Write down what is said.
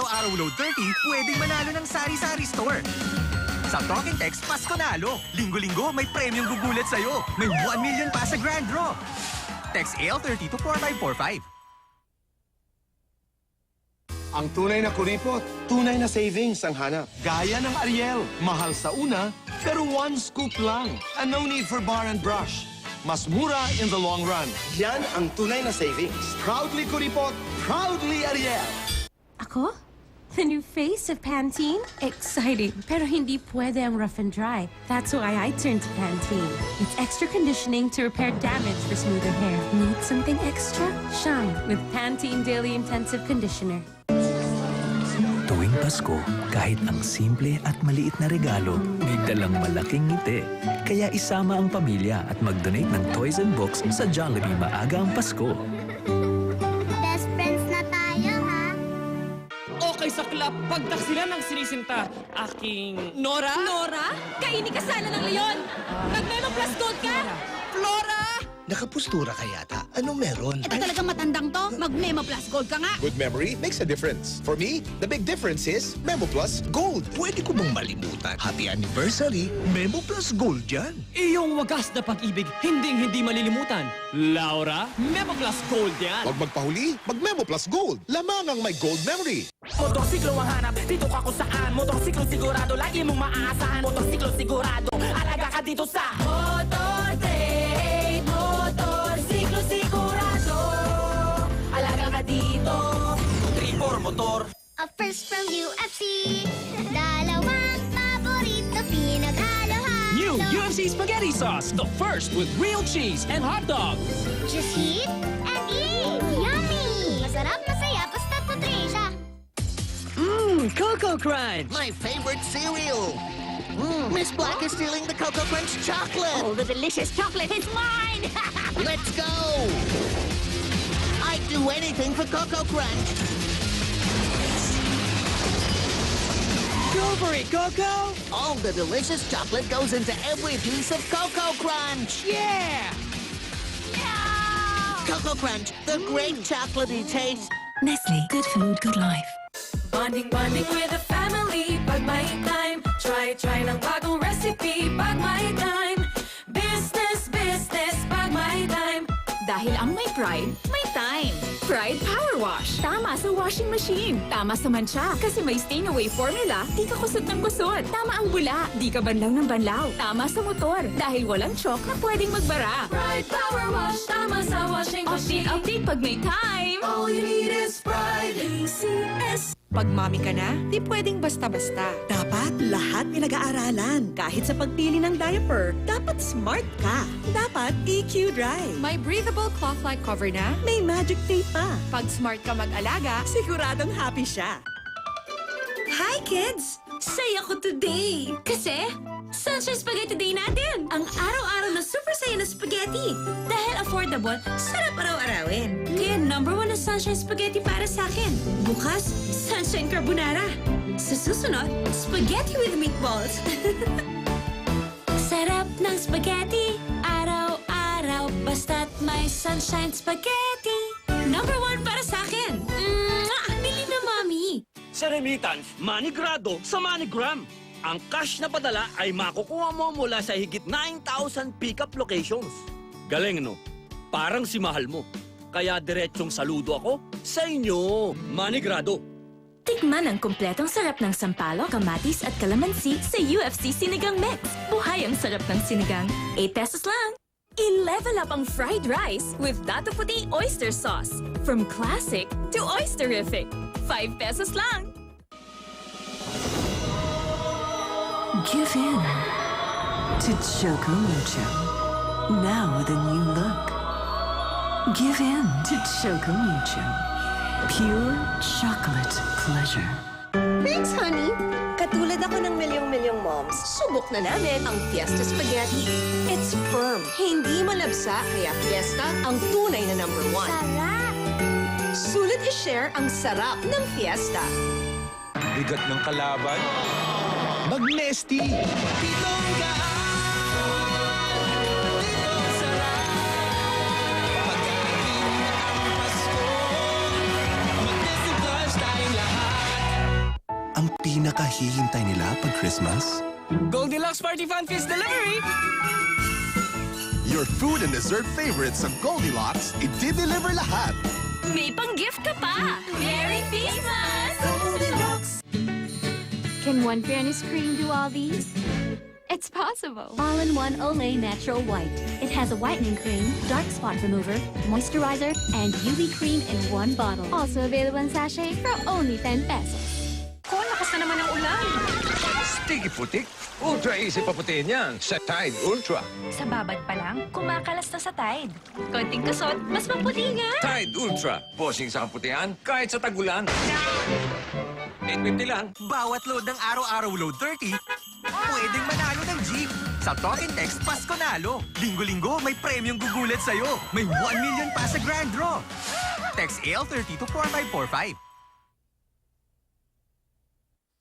araw-araw load 30, pwedeng manalo ng sari-sari store. Sa Talk and Text, Pasko nalo. Linggo-linggo, may premium gugulat sa'yo. May 1 million pa sa grand draw. Text AL30 to 4545. Ang tunay na kuripot, tunay na savings ang hanap. Gaya ng Ariel, mahal sa una, pero one scoop lang. And no need for bar and brush. Mas mura in the long run. Yan ang tunay na savings. Proudly kuripot, proudly Ariel. Ako? The new face of Pantene? Exciting, pero hindi pwede ang rough and dry. That's why I turned to Pantene. It's extra conditioning to repair damage for smoother hair. Need something extra? Shine with Pantene Daily Intensive Conditioner. Tuwing Pasko, kahit ang simple at maliit na regalo, may dalang malaking ngiti. Kaya isama ang pamilya at mag-donate ng toys and books sa Jollibee Maaga ang Pasko. Best friends na tayo, ha? Okay sa club, pagtaksilan ng sinisinta. Aking Nora? Nora? Kaini ka sana ng leon! Mag-Memo Plus Gold ka! Flora! Nakapustura ka yata. Anong meron? Ito talagang matandang to. Mag-Memo Plus Gold ka nga. Good memory makes a difference. For me, the big difference is Memo Plus Gold. Pwede ko bang malimutan? Happy anniversary, Memo Plus Gold yan. Iyong wagas na pag-ibig, hindi malilimutan. Laura, Memo Plus Gold yan. Huwag magpahuli, mag-Memo Plus Gold. Lamang ang may gold memory. Motorsiklo ang hanap, dito ka kung saan. Motorsiklo sigurado, lagi mong maaasahan. Motorsiklo sigurado, alaga ka dito sa Motor Trade. Motorsiklo sigurado, alaga ka dito. 3-4 motor. A first from UFC. Dalawang paborito, pinaghalo-halo. New UFC Spaghetti Sauce, the first with real cheese and hot dog. Just heat and eat. Yummy! Masarap, masaya, basta't nutritious. Coco Crunch. My favorite cereal. Miss Black is stealing the Cocoa Crunch chocolate. Oh, the delicious chocolate is mine! Let's go. I'd do anything for Cocoa Crunch. Go for it, Coco. All the delicious chocolate goes into every piece of Cocoa Crunch. Yeah. Cocoa Crunch, the great chocolatey taste. Nestle, good food, good life. Bonding with the family, pag may time. Try ng bagong recipe, pag may time. Business, pag may time. Dahil ang may pride, may time. Pride Power Wash. Tama sa washing machine. Tama sa mancha. Kasi may stain away formula, di ka kusot ng kusot. Tama ang bula, di ka banlaw ng banlaw. Tama sa motor, dahil walang chalk na pwedeng magbara. Pride Power Wash, tama sa washing machine. Update pag may time. All you need is Pride. ACS. Pag mami ka na, di pwedeng basta-basta. Dapat lahat pinag-aaralan. Kahit sa pagpili ng diaper, dapat smart ka. Dapat EQ Dry. May breathable cloth-like cover na? May magic tape pa. Pag smart ka mag-alaga, Siguradong happy siya. Hi, kids! Saya ko today! Kasi, Sunshine Spaghetti Day natin! Ang araw-araw na super saya na spaghetti! Dahil affordable, sarap araw-arawin. Kaya #1 na Sunshine Spaghetti para sa akin. Bukas, Sunshine Carbonara. Sa susunod, Spaghetti with Meatballs. Sarap ng spaghetti, araw-araw, basta't may Sunshine Spaghetti. #1 para sa akin. Bili na, Mami! Sa remittance, Manigrado sa Manigram. Ang cash na padala ay makukuha mo mula sa higit 9,000 pick-up locations. Galing, no? Parang si mahal mo. Kaya diretsong saludo ako sa inyo, Manigrado. Tikman ang kumpletong sarap ng sampalok, kamatis at kalamansi sa UFC Sinigang Mix. Buhay ang sarap ng sinigang. 8 pesos lang. I-level up ang fried rice with Dato Puti oyster sauce. From classic to oysterific. 5 pesos lang. Give in to Choco Mucho. Now with a new look. Give in to Choco Mucho. Pure chocolate pleasure. Thanks, honey. Katulad ako ng milyong-milyong moms, subok na namin ang Fiesta Spaghetti. It's firm, hindi malabsa, kaya Fiesta ang tunay na #1. Sarap! Sulit i-share ang sarap ng Fiesta. Bigat ng kalaban. Mag-Nesty. ang pinakahihintay nila pag Christmas? Goldilocks Party Fun Feast Delivery! Your food and dessert favorites sa Goldilocks, i-deliver lahat. May pang-gift ka pa! Merry Christmas! Can one fairness cream do all these? It's possible. All-in-one Olay Natural White. It has a whitening cream, dark spot remover, moisturizer, and UV cream in one bottle. Also available in sachet for only 10 pesos. Ko, lakas na naman ang ulan. Sticky putik. Ultra easy paputihin yan sa Tide Ultra. Sa babad pa lang, kumakalas na sa Tide. Konting kusot, mas maputi nga. Tide Ultra. Posing sa kaputihan kahit sa tagulan. 850 lang. Bawat load ng araw-araw load 30, pwedeng manalo ng Jeep. Sa Talk and Text, Pasko Nalo. Linggo-linggo, may premyong gugulat sa'yo. May 1 million pa sa Grand Draw. Text AL30 to 4545.